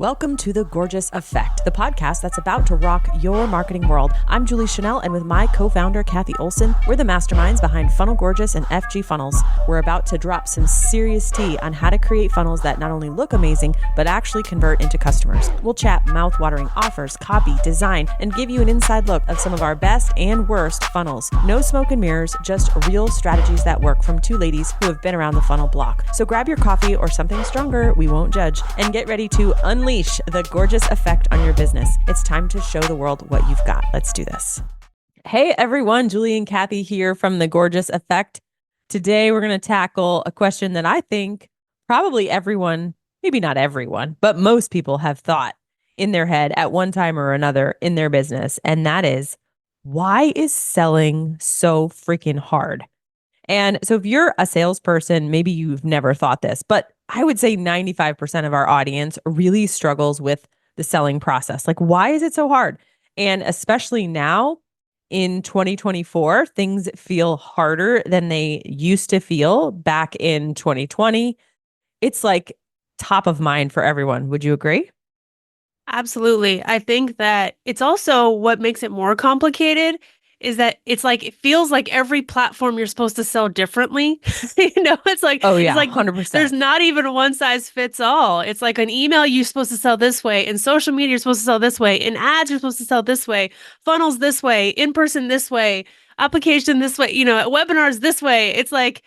Welcome to The Gorgeous Effect, the podcast that's about to rock your marketing world. I'm Julie Chenell, and with my co-founder, Cathy Olson, we're the masterminds behind Funnel Gorgeous and FG Funnels. We're about to drop some serious tea on how to create funnels that not only look amazing, but actually convert into customers. We'll chat mouth-watering offers, copy, design, and give you an inside look of some of our best and worst funnels. No smoke and mirrors, just real strategies that work from two ladies who have been around the funnel block. So grab your coffee or something stronger, we won't judge, and get ready to unleash the gorgeous effect on your business. It's time to show the world what you've got. Let's do this. Hey everyone, Julie and Cathy here from The Gorgeous Effect. Today we're going to tackle a question that I think probably everyone, maybe not everyone, but most people have thought in their head at one time or another in their business. And that is, why is selling so freaking hard? And so if you're a salesperson, maybe you've never thought this, but I would say 95% of our audience really struggles with the selling process. Like, why is it so hard? And especially now in 2024, things feel harder than they used to feel back in 2020. It's like top of mind for everyone. Would you agree? Absolutely. I think that it's also what makes it more complicated is that it's like it feels like every platform you're supposed to sell differently. It's like Oh yeah, it's like 100%. there's not even a one size fits all. It's like an email you're supposed to sell this way, and social media you're supposed to sell this way, and ads you're supposed to sell this way, funnels this way, in person this way, application this way, webinars this way. It's like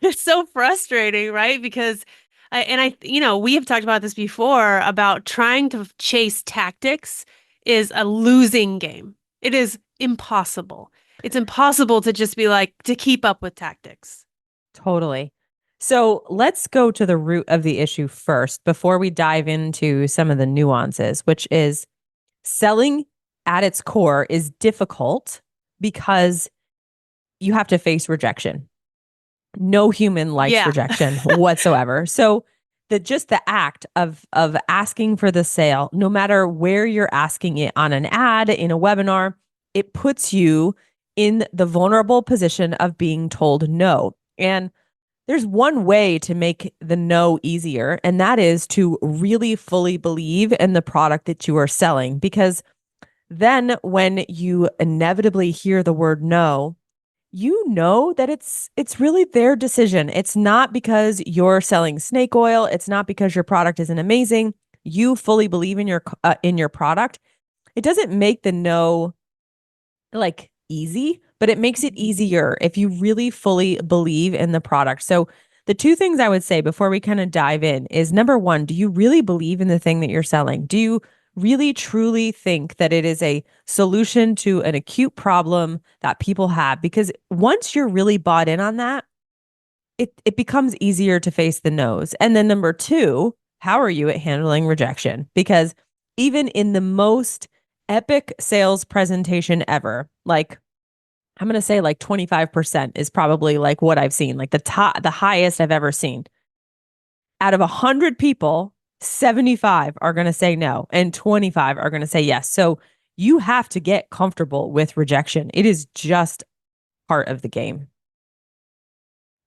it's so frustrating, right? Because we have talked about this before about trying to chase tactics is a losing game. It is impossible. It's impossible to just be like, to keep up with tactics. Totally. So let's go to the root of the issue first before we dive into some of the nuances, which is selling at its core is difficult because you have to face rejection. No human likes rejection whatsoever. So the act of asking for the sale, no matter where you're asking it on an ad, in a webinar, it puts you in the vulnerable position of being told no. And there's one way to make the no easier, and that is to really fully believe in the product that you are selling. Because then when you inevitably hear the word no, you know that it's really their decision. It's not because you're selling snake oil. It's not because your product isn't amazing. You fully believe in your product. It doesn't make the no like easy, but it makes it easier if you really fully believe in the product. So the two things I would say before we kind of dive in is, number one, do you really believe in the thing that you're selling? Do you really truly think that it is a solution to an acute problem that people have? Because once you're really bought in on that, it becomes easier to face the no's. And then number two, how are you at handling rejection? Because even in the most epic sales presentation ever, like I'm going to say like 25% is probably like what I've seen, like the highest I've ever seen. Out of 100 people, 75 are going to say no and 25 are going to say yes. So you have to get comfortable with rejection. It is just part of the game.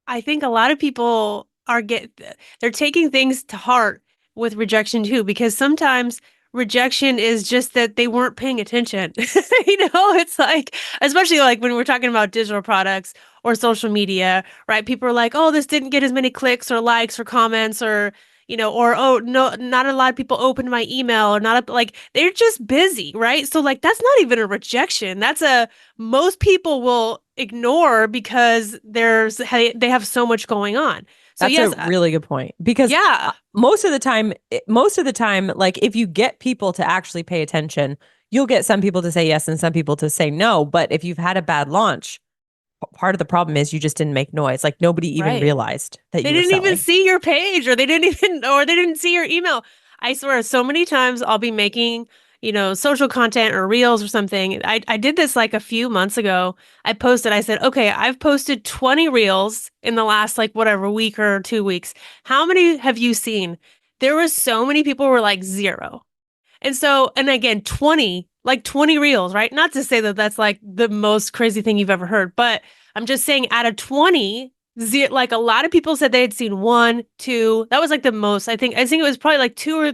I think a lot of people they're taking things to heart with rejection too, because sometimes rejection is just that they weren't paying attention. It's like, especially like when we're talking about digital products or social media, right? People are like, oh, this didn't get as many clicks or likes or comments or oh, no, not a lot of people opened my email or like they're just busy, right? So like, that's not even a rejection. Most people will ignore because they have so much going on. So That's a really good point, because most of the time, like if you get people to actually pay attention, you'll get some people to say yes and some people to say no. But if you've had a bad launch, part of the problem is you just didn't make noise. Like nobody even realized that they you were didn't even selling. see your page, or they didn't see your email. I swear, so many times I'll be making, social content or reels or something. I did this like a few months ago. I said, okay, I've posted 20 reels in the last like whatever week or 2 weeks. How many have you seen? There was so many people were like 0. And again, 20 reels, right? Not to say that that's like the most crazy thing you've ever heard, but I'm just saying out of 20, Like a lot of people said they had seen one, two. That was like the most. I think it was probably like two or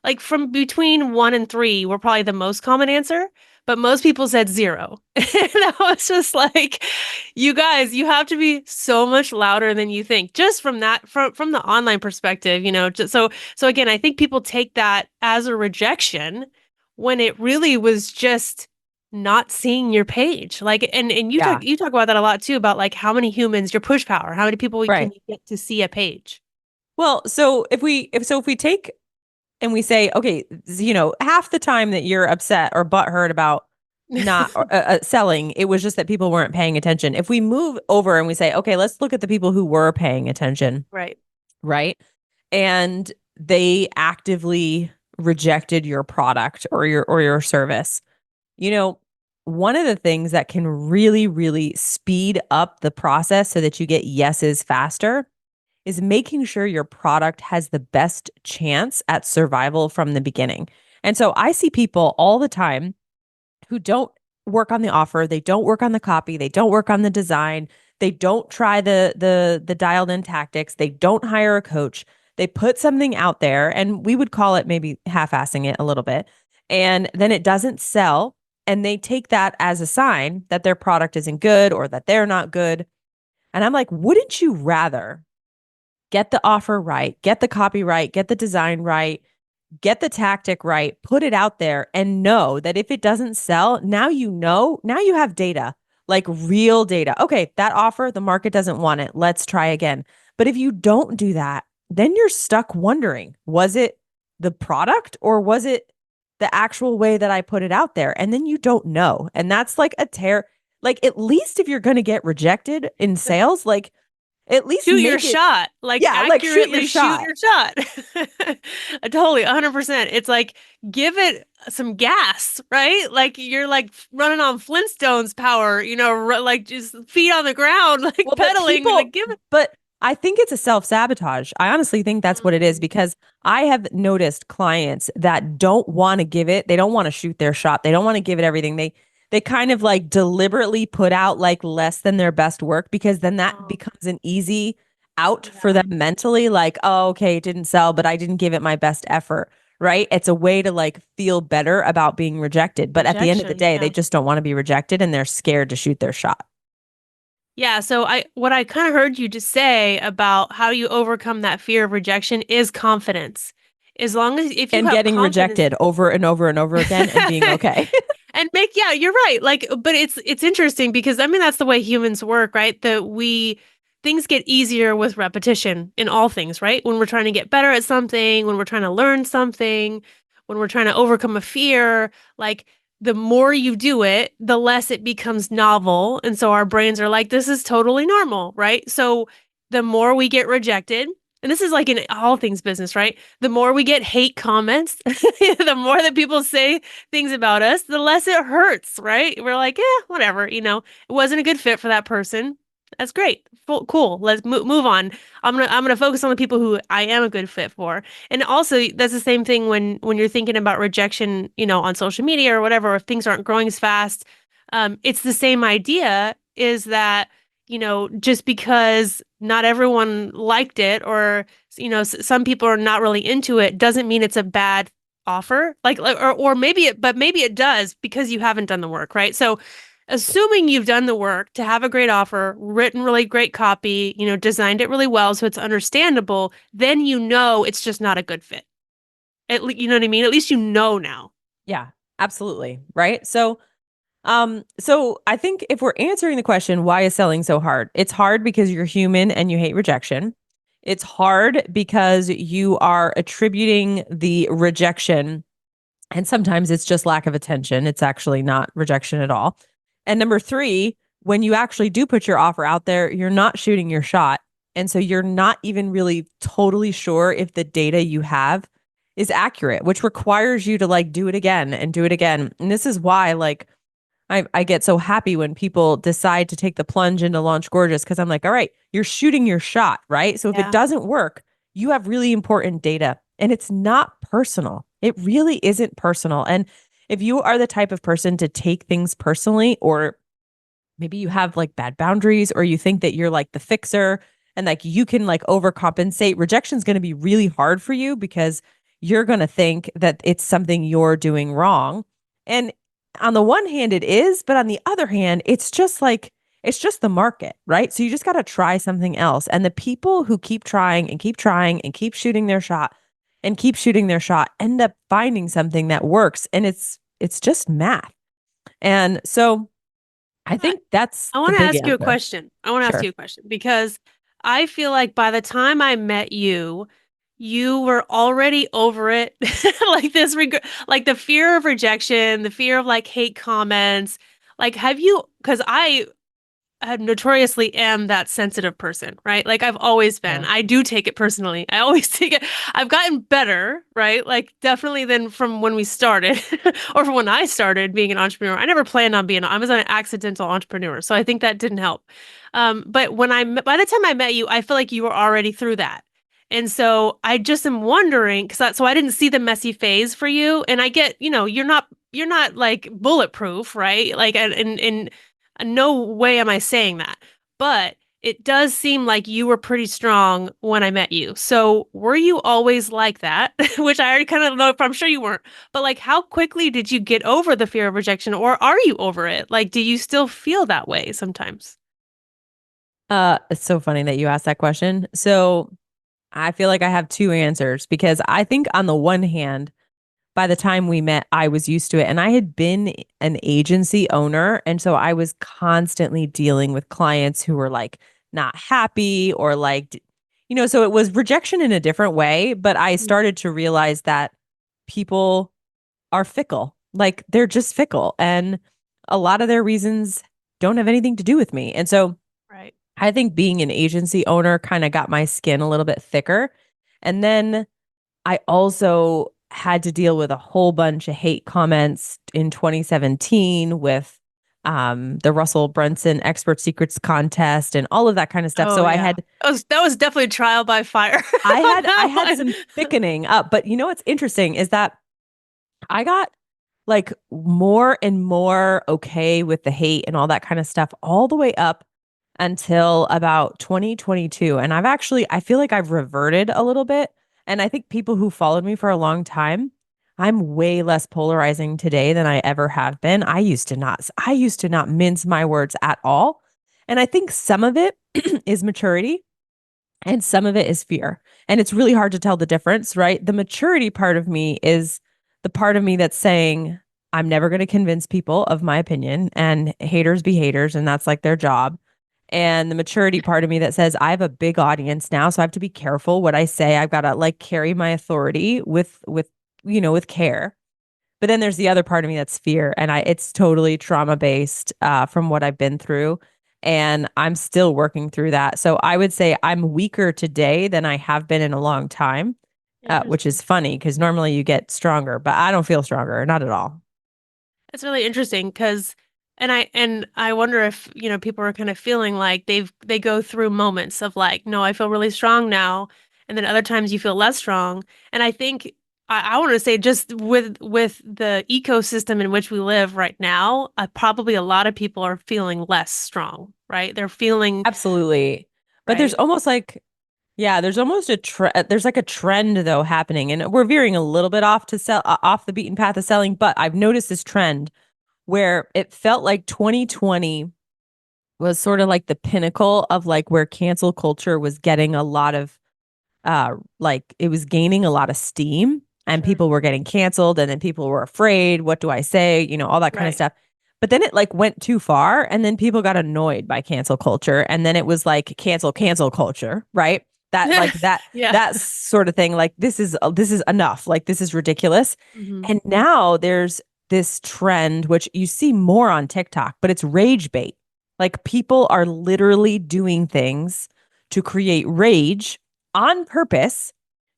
like from between one and three were probably the most common answer. But most people said zero. And I was just like, you guys, you have to be so much louder than you think. Just from that, from the online perspective, just so again, I think people take that as a rejection when it really was just not seeing your page. Like, and Yeah. you talk about that a lot too, about like how many humans, your push power, how many people can Right. you get to see a page? Well, so if we take and we say, okay, half the time that you're upset or butthurt about not selling, it was just that people weren't paying attention. If we move over and we say, okay, let's look at the people who were paying attention, Right. right? And they actively rejected your product or your service. You know, one of the things that can really, really speed up the process so that you get yeses faster is making sure your product has the best chance at survival from the beginning. And so I see people all the time who don't work on the offer, they don't work on the copy, they don't work on the design, they don't try the dialed in tactics, they don't hire a coach. They put something out there and we would call it maybe half-assing it a little bit. And then it doesn't sell and they take that as a sign that their product isn't good or that they're not good. And I'm like, wouldn't you rather get the offer right, get the copy right, get the design right, get the tactic right, put it out there and know that if it doesn't sell, now you have data, like real data. Okay, that offer, the market doesn't want it. Let's try again. But if you don't do that, then you're stuck wondering, was it the product or was it the actual way that I put it out there? And then you don't know. And that's like a tear. Like, at least if you're going to get rejected in sales, like, at least Shoot your make it, shot, like yeah, like shoot your accurately shoot shot. your shot. Totally, 100%. It's like give it some gas, right? Like you're like running on Flintstones power, like just feet on the ground, like Well, but pedaling, like people, give it. but I think it's a self-sabotage. I honestly think that's what it is Mm, because I have noticed clients that don't want to give it, they don't want to shoot their shot. They don't want to give it everything. They kind of like deliberately put out like less than their best work because then that oh, becomes an easy out for yeah. them mentally like, oh, okay, it didn't sell, but I didn't give it my best effort, right? It's a way to like feel better about being rejected, but at the end of the Rejection, day, they yeah. just don't want to be rejected and they're scared to shoot their shot. Yeah, so what I kind of heard you just say about how you overcome that fear of rejection is confidence. As long as if you And have getting confidence. rejected over and over and over again and being okay. And make yeah, you're right. Like, but it's interesting because I mean that's the way humans work, right? That we things get easier with repetition in all things, right? When we're trying to get better at something, when we're trying to learn something, when we're trying to overcome a fear, like the more you do it, the less it becomes novel. And so our brains are like, this is totally normal, right? So the more we get rejected, and this is like in all things business, right? The more we get hate comments, the more that people say things about us, the less it hurts, right? We're like, yeah, whatever, it wasn't a good fit for that person. That's great. Cool. Let's move on. I'm gonna focus on the people who I am a good fit for. And also, that's the same thing when you're thinking about rejection, on social media or whatever. If things aren't growing as fast, it's the same idea. Is that just because not everyone liked it, or some people are not really into it, doesn't mean it's a bad offer. Or maybe it does because you haven't done the work, right? So assuming you've done the work to have a great offer, written really great copy, designed it really well so it's understandable, then it's just not a good fit. You know what I mean? At least now. Yeah, absolutely. Right. So I think if we're answering the question, why is selling so hard? It's hard because you're human and you hate rejection. It's hard because you are attributing the rejection, and sometimes it's just lack of attention. It's actually not rejection at all. And number three, when you actually do put your offer out there, you're not shooting your shot. And so you're not even really totally sure if the data you have is accurate, which requires you to like do it again and do it again. And this is why like I get so happy when people decide to take the plunge into Launch Gorgeous because I'm like, all right, you're shooting your shot, right? So if it Yeah. doesn't work, you have really important data and it's not personal. It really isn't personal. And if you are the type of person to take things personally or maybe you have like bad boundaries, or you think that you're like the fixer and like you can like overcompensate. Rejection is going to be really hard for you because you're going to think that it's something you're doing wrong. And on the one hand it is, but on the other hand it's just the market, right? So you just got to try something else. And the people who keep trying and keep trying and keep shooting their shot and keep shooting their shot end up finding something that works, and it's just math. And so I I, think that's I the want to big ask you a answer. question. I want to ask Sure. you a question because I feel like by the time I met you, you were already over it. Like like the fear of rejection, the fear of like hate comments. Like, have you, because I notoriously am that sensitive person, right? Like I've always been. Yeah. I do take it personally. I always take it. I've gotten better, right? Like definitely than from when we started or from when I started being an entrepreneur. I never planned on being, I was an accidental entrepreneur. So I think that didn't help. But by the time I met you, I feel like you were already through that. And so I just am wondering, so I didn't see the messy phase for you. And I get, you're not like bulletproof, right? Like, and no way am I saying that. But it does seem like you were pretty strong when I met you. So were you always like that? Which I already kind of know, I'm sure you weren't. But like, how quickly did you get over the fear of rejection, or are you over it? Like, do you still feel that way sometimes? It's so funny that you asked that question. So I feel like I have two answers because I think on the one hand, by the time we met, I was used to it, and I had been an agency owner. And so I was constantly dealing with clients who were like not happy or like, so it was rejection in a different way. But I Mm. started to realize that people are fickle. Like they're just fickle. And a lot of their reasons don't have anything to do with me. And so Right. I think being an agency owner kind of got my skin a little bit thicker. And then I also had to deal with a whole bunch of hate comments in 2017 with the Russell Brunson Expert Secrets contest and all of that kind of stuff. Oh So yeah. That was definitely trial by fire on I that had one. some thickening up. But you know what's interesting is that I got like more and more okay with the hate and all that kind of stuff all the way up until about 2022. And I feel like I've reverted a little bit. And I think people who followed me for a long time, I'm way less polarizing today than I ever have been. I used to not mince my words at all. And I think some of it is maturity and some of it is fear. And it's really hard to tell the difference, right? The maturity part of me is the part of me that's saying, I'm never going to convince people of my opinion, and haters be haters, and that's like their job. And the maturity part of me that says, I have a big audience now, so I have to be careful what I say. I've got to like carry my authority with care. But then there's the other part of me that's fear, and it's totally trauma based from what I've been through, and I'm still working through that. So I would say I'm weaker today than I have been in a long time, which is Interesting. funny because normally you get stronger, but I don't feel stronger, not at all. It's really interesting because and I wonder if, people are kind of feeling like they go through moments of like, no, I feel really strong now, and then other times you feel less strong. And I think I want to say just with the ecosystem in which we live right now, probably a lot of people are feeling less strong, right? They're feeling Absolutely. But there's right. almost like, yeah, there's almost there's like a trend though happening, and we're veering a little bit off the beaten path of selling, but I've noticed this trend where it felt like 2020 was sort of like the pinnacle of like where cancel culture was getting a lot of like it was gaining a lot of steam, and Sure. people were getting canceled, and then people were afraid, what do I say, all that kind of Right. stuff. But then it like went too far, and then people got annoyed by cancel culture, and then it was like cancel culture, right? That Yeah. like that Yeah. that sort of thing, like this is enough, like this is ridiculous. Hmm. And now there's this trend which you see more on TikTok, but it's rage bait. Like people are literally doing things to create rage on purpose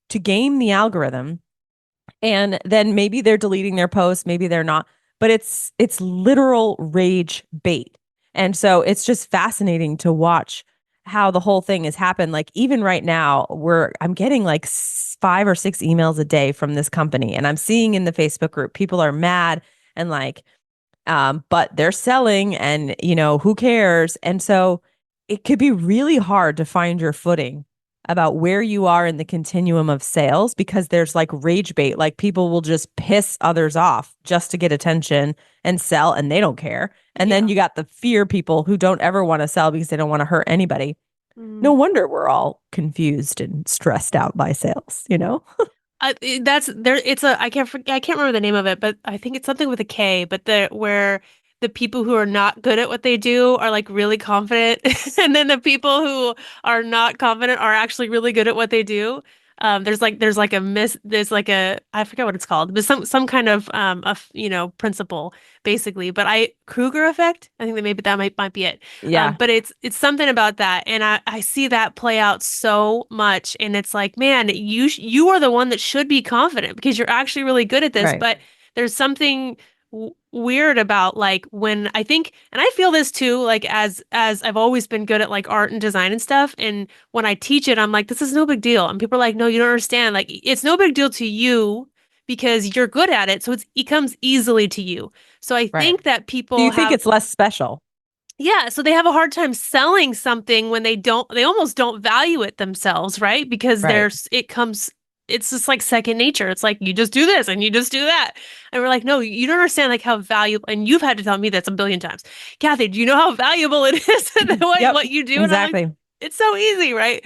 to game the algorithm, and then maybe they're deleting their posts, maybe they're not, but it's literal rage bait. And so it's just fascinating to watch how the whole thing has happened. Like even right now, I'm getting like 5 or 6 emails a day from this company, and I'm seeing in the Facebook group people are mad and like But they're selling and, who cares? And so it could be really hard to find your footing about where you are in the continuum of sales because there's like rage bait. Like people will just piss others off just to get attention and sell and they don't care. And then Yeah. you got the fear people who don't ever want to sell because they don't want to hurt anybody. Mm. No wonder we're all confused and stressed out by sales? That's there. It's a I can't remember the name of it, but I think it's something with a K. But the where the people who are not good at what they do are like really confident, and then the people who are not confident are actually really good at what they do. There's like a I forget what it's called, but some kind of principle basically. But I Kruger effect. I think that maybe that might be it. Yeah, But it's something about that, and I see that play out so much, and it's like, man, you are the one that should be confident because you're actually really good at this, right. but there's something weird about like when I think, and I feel this too, like as I've always been good at like art and design and stuff, and when I teach it, I'm like, this is no big deal, and people are like, no, you don't understand, like it's no big deal to you because you're good at it, so it comes easily to you. So I Right. think that Do people you think have it's less special? yeah, so they have a hard time selling something when they almost don't value it themselves, right? Because Right. it's just like second nature. It's like you just do this and you just do that. And we're like, no, you don't understand like how valuable, and you've had to tell me that a billion times. Kathy, do you know how valuable it is Yep, what you do? And I'm like, exactly. it's so easy, right?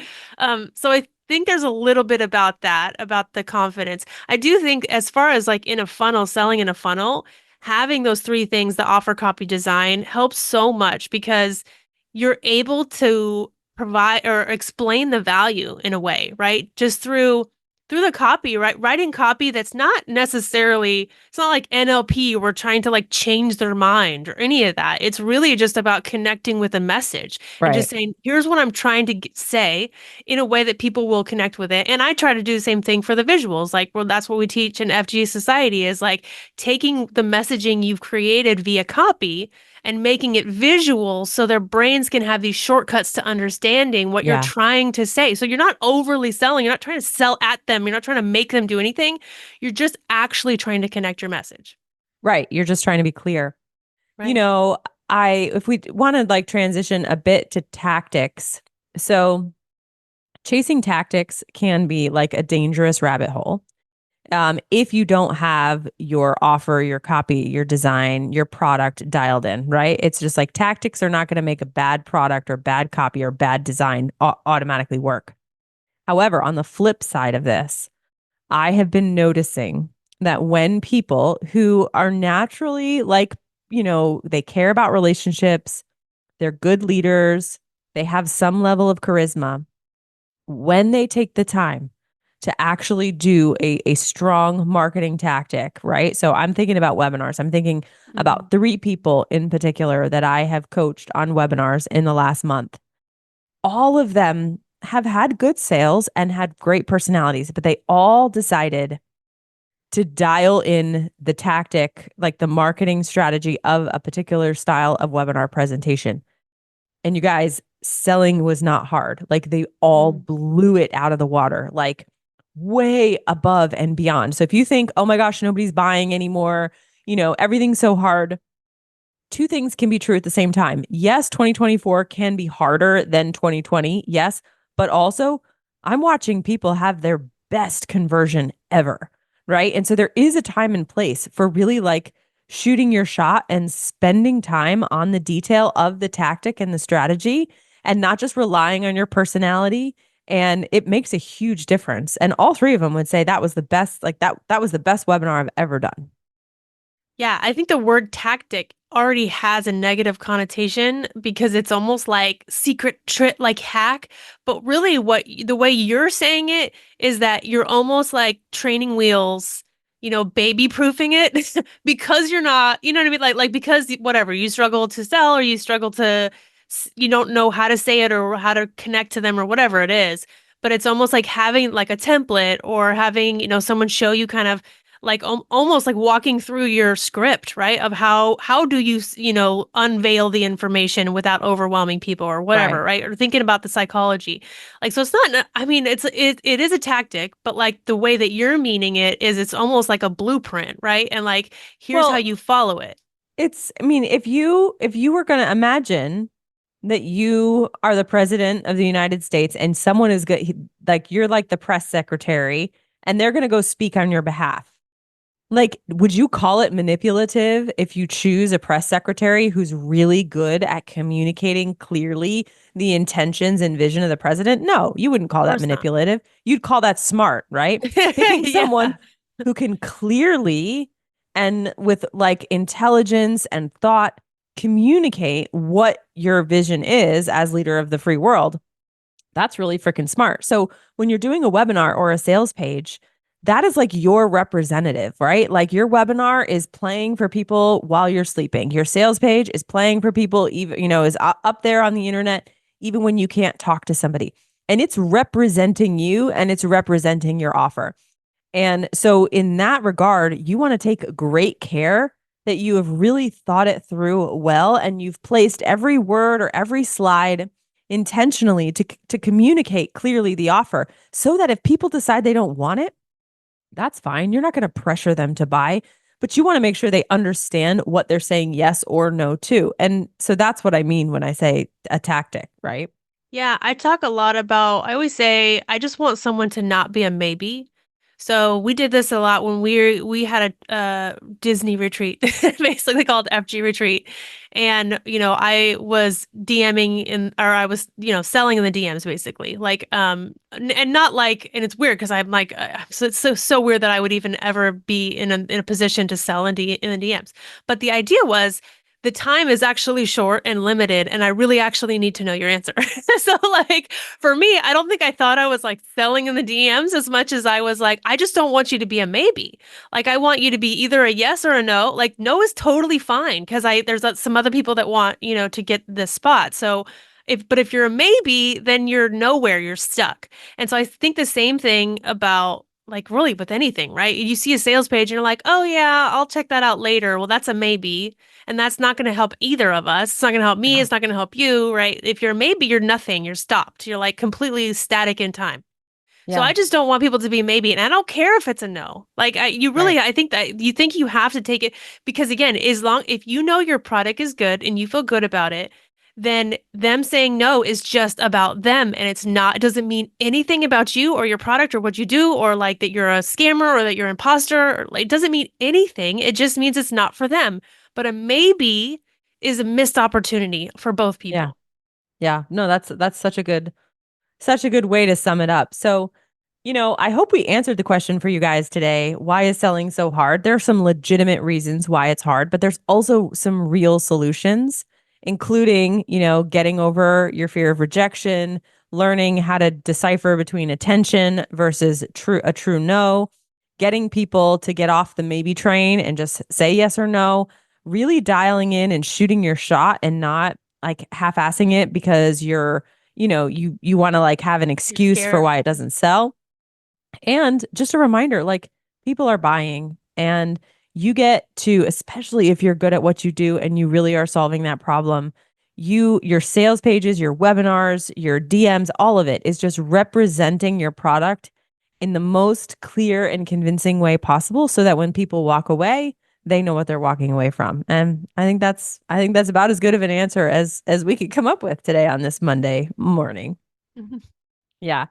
So I think there's a little bit about that, about the confidence. I do think as far as like in a funnel, selling in a funnel, having those three things, the offer, copy, design, helps so much because you're able to provide or explain the value in a way, right? Just through the copy, right? Writing copy that's not necessarily, it's not like NLP, we're trying to like change their mind or any of that. It's really just about connecting with a message and Right. just saying, here's what I'm trying to say in a way that people will connect with it. And I try to do the same thing for the visuals. Like, well, that's what we teach in FG Society is like taking the messaging you've created via copy and making it visual so their brains can have these shortcuts to understanding what you're Yeah. trying to say. So you're not overly selling, you're not trying to sell at them, you're not trying to make them do anything. You're just actually trying to connect your message. Right. You're just trying to be clear. You Right. know, if we want to like transition a bit to tactics. So chasing tactics can be like a dangerous rabbit hole. If you don't have your offer, your copy, your design, your product dialed in, right? It's just like tactics are not going to make a bad product or bad copy or bad design automatically work. However, on the flip side of this, I have been noticing that when people who are naturally like, they care about relationships, they're good leaders, they have some level of charisma, when they take the time to actually do a strong marketing tactic, right? So I'm thinking about webinars. I'm thinking Mm. about three people in particular that I have coached on webinars in the last month. All of them have had good sales and had great personalities, but they all decided to dial in the tactic, like the marketing strategy of a particular style of webinar presentation. And you guys, selling was not hard. Like they all Mm. blew it out of the water, like way above and beyond. So if you think, oh my gosh, nobody's buying anymore, everything's so hard, two things can be true at the same time. Yes, 2024 can be harder than 2020. Yes. But also, I'm watching people have their best conversion ever. Right. And so there is a time and place for really like shooting your shot and spending time on the detail of the tactic and the strategy and not just relying on your personality. And it makes a huge difference. And all three of them would say that was the best, like that was the best webinar I've ever done. Yeah, I think the word tactic already has a negative connotation because it's almost like secret trick, like hack. But really, the way you're saying it is that you're almost like training wheels, baby proofing it because you're not, you know what I mean? Like because whatever you struggle to sell or you struggle to, you don't know how to say it or how to connect to them or whatever it is. But it's almost like having like a template or having, someone show you kind of like almost like walking through your script, right? Of how do you, unveil the information without overwhelming people or whatever, Right. right? Or thinking about the psychology. Like so it's not I mean it is a tactic, but like the way that you're meaning it is it's almost like a blueprint, right? And like here's how Well, you follow it. I mean, if you were going to imagine that you are the president of the United States and someone is good, like you're like the press secretary and they're going to go speak on your behalf. Like, would you call it manipulative if you choose a press secretary who's really good at communicating clearly the intentions and vision of the president? No, you wouldn't Of call that course not. manipulative. You'd call that smart, right? Picking someone Yeah. who can clearly and with like intelligence and thought communicate what your vision is as leader of the free world. That's really freaking smart. So when you're doing a webinar or a sales page, that is like your representative, right? Like your webinar is playing for people while you're sleeping. Your sales page is playing for people, even, is up there on the internet, even when you can't talk to somebody. And it's representing you and it's representing your offer. And so, in that regard, you want to take great care that you have really thought it through well and you've placed every word or every slide intentionally to communicate clearly the offer so that if people decide they don't want it, that's fine. You're not going to pressure them to buy, but you want to make sure they understand what they're saying yes or no to. And so that's what I mean when I say a tactic, right? Yeah, I talk a lot about, I always say, I just want someone to not be a maybe. So we did this a lot when we had a Disney retreat, basically called FG retreat. And, I was DMing or I was, selling in the DMs basically. Like, and not like, and it's weird because I'm like, so it's so weird that I would even ever be in a position to sell in the DMs. But the idea was, the time is actually short and limited, and I really actually need to know your answer. So, like, for me, I don't think I thought I was like selling in the DMs as much as I was like, I just don't want you to be a maybe. Like, I want you to be either a yes or a no. Like, no is totally fine because there's some other people that want, to get this spot. So, but if you're a maybe, then you're nowhere, you're stuck. And so I think the same thing about like really with anything, right? You see a sales page and you're like, oh yeah, I'll check that out later. Well, that's a maybe. And that's not going to help either of us. It's not going to help me. Yeah. It's not going to help you, right? If you're a maybe, you're nothing. You're stopped. You're like completely static in time. So Yeah. I just don't want people to be maybe, and I don't care if it's a no. Like Right. I think that you think you have to take it because again, if you know your product is good and you feel good about it, then them saying no is just about them and it doesn't mean anything about you or your product or what you do or like that you're a scammer or that you're an imposter. Or, like, it doesn't mean anything. It just means it's not for them. But a maybe is a missed opportunity for both Yeah. people. Yeah. No, that's such a good way to sum it up. So, I hope we answered the question for you guys today. Why is selling so hard? There are some legitimate reasons why it's hard, but there's also some real solutions, including, getting over your fear of rejection, learning how to decipher between attention versus a true no, getting people to get off the maybe train and just say yes or no, really dialing in and shooting your shot and not like half-assing it because you want to like have an You're excuse for scared. why it doesn't sell. And just a reminder, like people are buying and you get to, especially if you're good at what you do and you really are solving that problem, your sales pages, your webinars, your DMs, all of it is just representing your product in the most clear and convincing way possible so that when people walk away, they know what they're walking away from. And I think that's about as good of an answer as we could come up with today on this Monday morning. Yeah.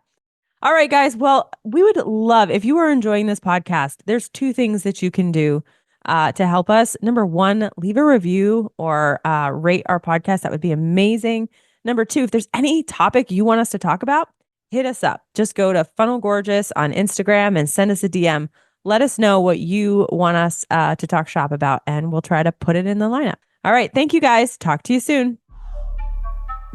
All right, guys. Well, we would love if you are enjoying this podcast. There's two things that you can do to help us. Number one, leave a review or rate our podcast. That would be amazing. Number two, if there's any topic you want us to talk about, hit us up. Just go to Funnel Gorgeous on Instagram and send us a DM. Let us know what you want us to talk shop about, and we'll try to put it in the lineup. All right. Thank you, guys. Talk to you soon.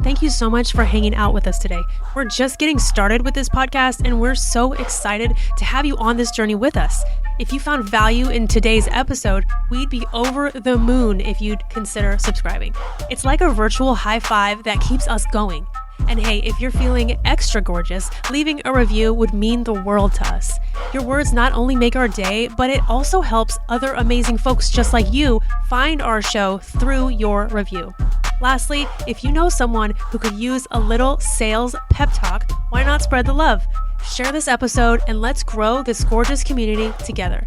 Thank you so much for hanging out with us today. We're just getting started with this podcast, and we're so excited to have you on this journey with us. If you found value in today's episode, we'd be over the moon if you'd consider subscribing. It's like a virtual high five that keeps us going. And hey, if you're feeling extra gorgeous, leaving a review would mean the world to us. Your words not only make our day, but it also helps other amazing folks just like you find our show through your review. Lastly, if you know someone who could use a little sales pep talk, why not spread the love? Share this episode and let's grow this gorgeous community together.